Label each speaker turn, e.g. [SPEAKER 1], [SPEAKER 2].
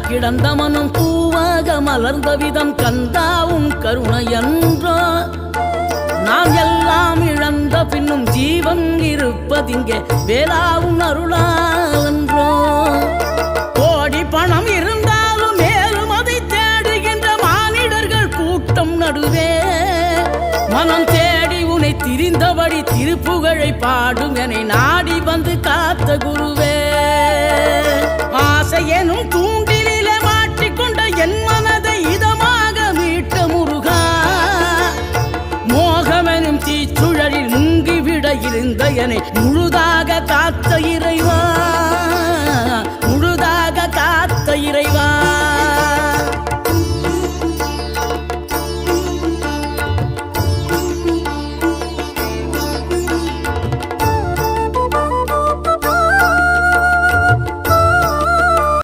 [SPEAKER 1] கிடந்த மனம் பூவாக மலர்ந்த விதம் கந்தாவும் கருணையன்றோ நாம் எல்லாம் இழந்த பின்னும் ஜீவன் இருப்பதிங்கே வேளாவும் அருளான்றோ கோடி பணம் இருந்தாலும் மேலும் அதை தேடுகின்ற மானிடர்கள் கூட்டம் நடுவே மனம் தேடி உனை திரிந்தபடி திருப்புகழை பாடும் என்னை நாடி வந்து காத்த குருவே ஆசை எனும் தூண்டிலே மாட்டிக்கொண்ட என் மனதை இதமாக மீட்ட முருகா மோகமெனும் தீச்சுழலில் முங்கிவிட இருந்த என்னை முழுதாக காத்த இறைவா முழுதாக காத்த இறைவா